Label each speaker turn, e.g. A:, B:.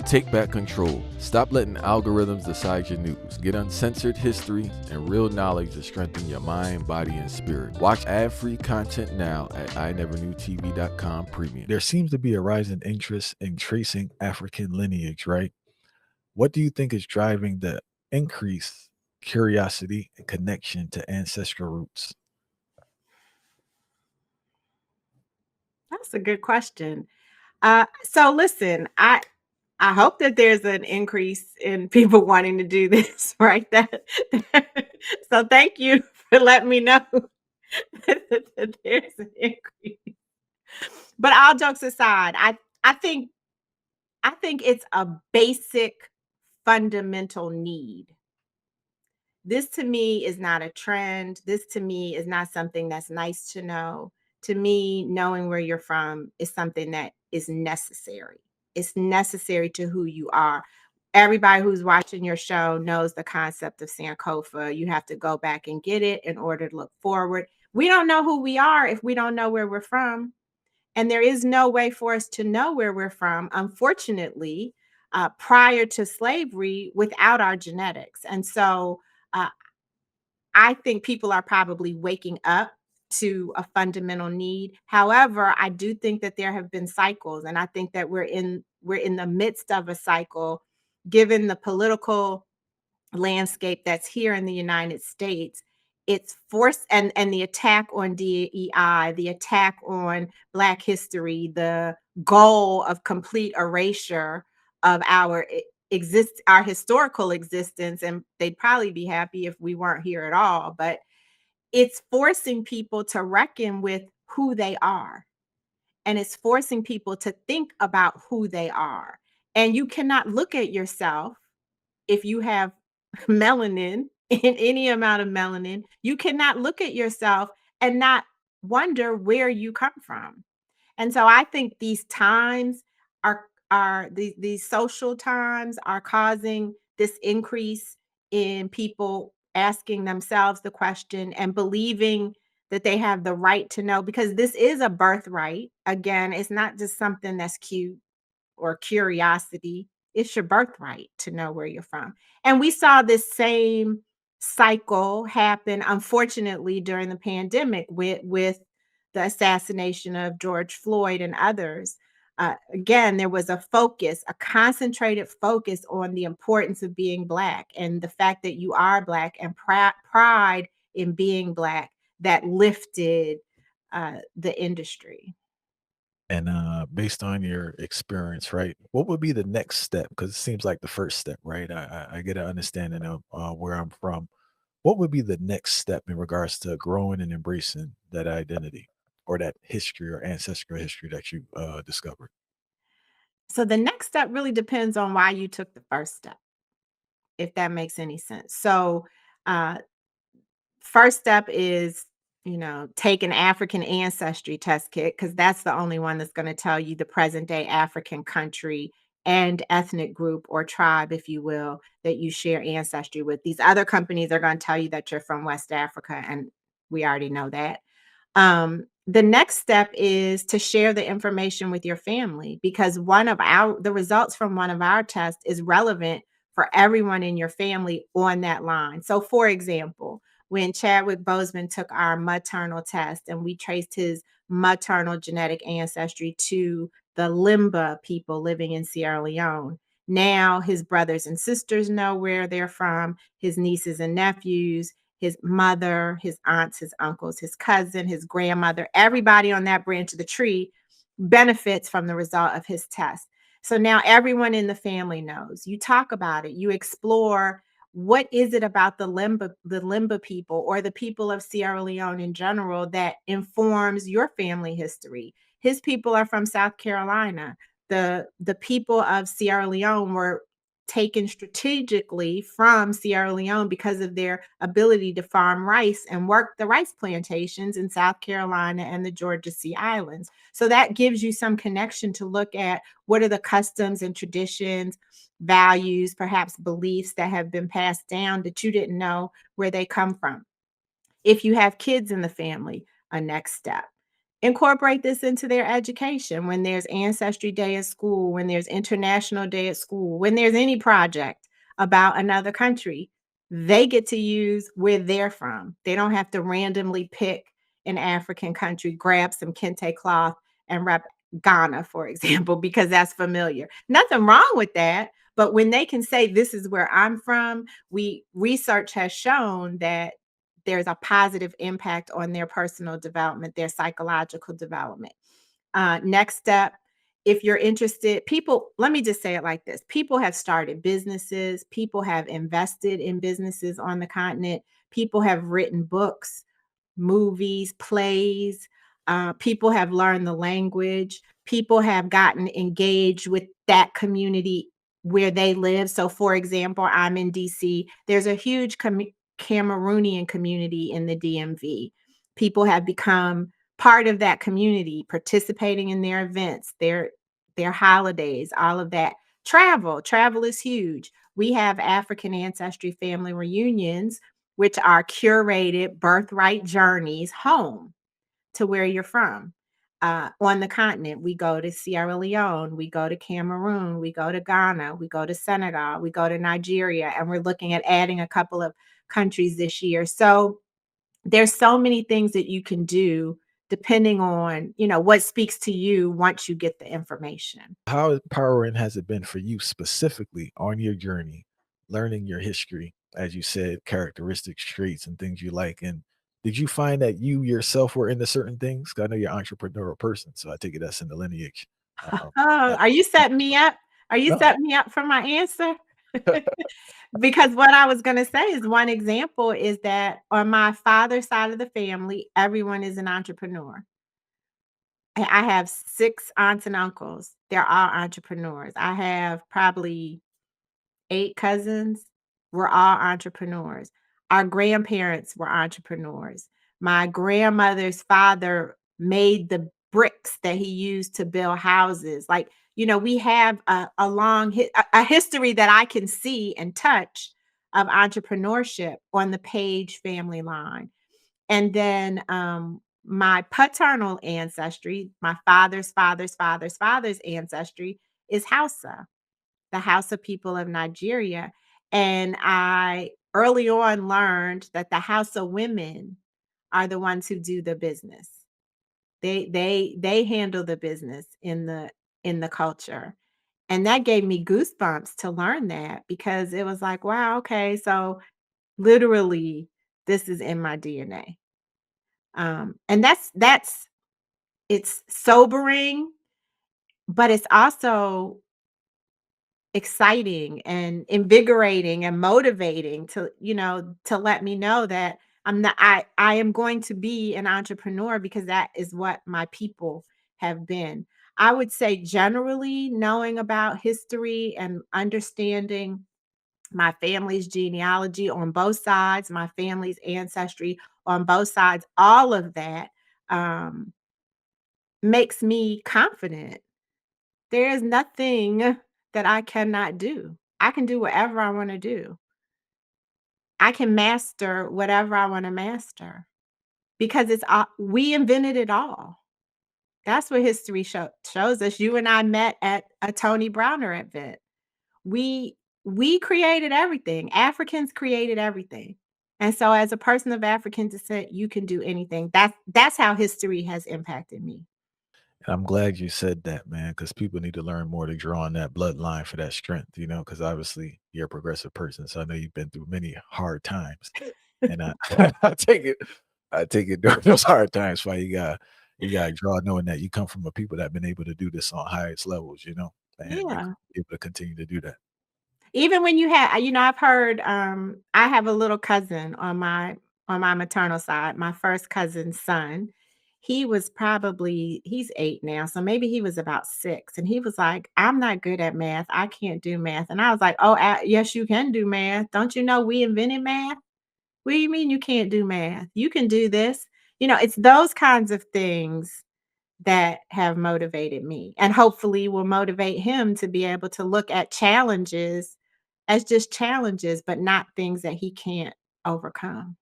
A: Take back control. Stop letting algorithms decide your news. Get uncensored history and real knowledge to strengthen your mind, body, and spirit. Watch ad-free content now at iNeverKnewTV.com premium. There seems to be a rising interest in tracing African lineage, right? What do you think is driving the increased curiosity and connection to ancestral roots?
B: That's a good question. So listen, I hope that there's an increase in people wanting to do this, right? So thank you for letting me know that there's an increase. But all jokes aside, I think I think it's a basic fundamental need. This to me is not a trend. This to me is not something that's nice to know. To me, knowing where you're from is something that is necessary. It's necessary to who you are. Everybody who's watching your show knows the concept of Sankofa. You have to go back and get it in order to look forward. We don't know who we are if we don't know where we're from. And there is no way for us to know where we're from, unfortunately, prior to slavery without our genetics. And so uh, I think people are probably waking up to a fundamental need. However, I do think that there have been cycles, and I think that we're in the midst of a cycle, given the political landscape that's here in the United States. It's forced and the attack on DEI, the attack on Black history, the goal of complete erasure of our historical existence, and they'd probably be happy if we weren't here at all. But it's forcing people to reckon with who they are, and it's forcing people to think about who they are. And you cannot look at yourself if you have melanin, in any amount of melanin, you cannot look at yourself and not wonder where you come from. And so I think these times are these social times are causing this increase in people asking themselves the question and believing that they have the right to know, because this is a birthright. Again, it's not just something that's cute or curiosity. It's your birthright to know where you're from. And we saw this same cycle happen, unfortunately, during the pandemic with the assassination of George Floyd and others. Again, there was a focus, a concentrated focus on the importance of being Black and the fact that you are Black and pride in being Black that lifted the industry.
A: And based on your experience, right, what would be the next step? Because it seems like the first step, right? I get an understanding of where I'm from. What would be the next step in regards to growing and embracing that identity or that history or ancestral history that you discovered?
B: So the next step really depends on why you took the first step, if that makes any sense. So, uh, first step is, take an African ancestry test kit, because that's the only one that's going to tell you the present day African country and ethnic group or tribe, if you will, that you share ancestry with. These other companies are going to tell you that you're from West Africa, and we already know that. The next step is to share the information with your family, because the results from one of our tests is relevant for everyone in your family on that line. So for example, when Chadwick Boseman took our maternal test and we traced his maternal genetic ancestry to the Limba people living in Sierra Leone, now his brothers and sisters know where they're from, his nieces and nephews, his mother, his aunts, his uncles, his cousin, his grandmother, everybody on that branch of the tree benefits from the result of his test. So now everyone in the family knows. You talk about it, you explore what is it about the Limba people or the people of Sierra Leone in general that informs your family history. His people are from South Carolina. The people of Sierra Leone were taken strategically from Sierra Leone because of their ability to farm rice and work the rice plantations in South Carolina and the Georgia Sea Islands. So that gives you some connection to look at what are the customs and traditions, values, perhaps beliefs that have been passed down that you didn't know where they come from. If you have kids in the family, a next step. Incorporate this into their education when there's Ancestry Day at school, when there's International Day at school, when there's any project about another country, they get to use where they're from. They don't have to randomly pick an African country, grab some kente cloth and rep Ghana, for example, because that's familiar. Nothing wrong with that. But when they can say, this is where I'm from, we research has shown that there's a positive impact on their personal development, their psychological development. Next step, if you're interested, people, let me just say it like this: people have started businesses, people have invested in businesses on the continent, people have written books, movies, plays. People have learned the language. People have gotten engaged with that community where they live. So, for example, I'm in DC. There's a huge Cameroonian community in the DMV. People have become part of that community, participating in their events, their holidays, all of that. Travel is huge. We have African Ancestry family reunions, which are curated birthright journeys home to where you're from. On the continent, we go to Sierra Leone, we go to Cameroon, we go to Ghana, we go to Senegal, we go to Nigeria, and we're looking at adding a couple of countries this year. So there's so many things that you can do depending on, what speaks to you once you get the information.
A: How empowering has it been for you specifically on your journey, learning your history, as you said, characteristics, traits, and things you like? And did you find that you yourself were into certain things? 'Cause I know you're an entrepreneurial person, so I take it that's in the lineage.
B: Oh,
A: That
B: are you setting me up? Are you
A: no,
B: setting me up for my answer? Because what I was gonna say is one example is that on my father's side of the family, everyone is an entrepreneur. I have 6 aunts and uncles. They're all entrepreneurs. I have probably 8 cousins. We're all entrepreneurs. Our grandparents were entrepreneurs. My grandmother's father made the bricks that he used to build houses. Like, we have a long a history that I can see and touch of entrepreneurship on the Page family line. And then my paternal ancestry, my father's ancestry is Hausa, the Hausa people of Nigeria. And I early on learned that the Hausa women are the ones who do the business. They handle the business in the culture. And that gave me goosebumps to learn that, because it was like, wow, okay, so literally this is in my DNA. And that's it's sobering, but it's also exciting and invigorating and motivating to let me know that I am going to be an entrepreneur, because that is what my people have been. I would say generally knowing about history and understanding my family's genealogy on both sides, my family's ancestry on both sides, all of that um, makes me confident. There is nothing that I cannot do. I can do whatever I want to do. I can master whatever I want to master, because we invented it all. That's what history shows us. You and I met at a Tony Browner event. We we created everything. Africans created everything. And so as a person of African descent, you can do anything. That's how history has impacted me.
A: and I'm glad you said that, man, because people need to learn more to draw on that bloodline for that strength, because obviously you're a progressive person. So I know you've been through many hard times. And I I take it I take it during those hard times why you gotta draw knowing that you come from a people that have been able to do this on highest levels, and you
B: Yeah.
A: able to continue to do that.
B: Even when I've heard, I have a little cousin on my maternal side, my first cousin's son. He's 8 now, so maybe he was about 6, and he was like, "I'm not good at math. I can't do math." And I was like, "Oh, yes, you can do math. Don't you know we invented math? What do you mean you can't do math? You can do this." It's those kinds of things that have motivated me, and hopefully will motivate him to be able to look at challenges as just challenges, but not things that he can't overcome.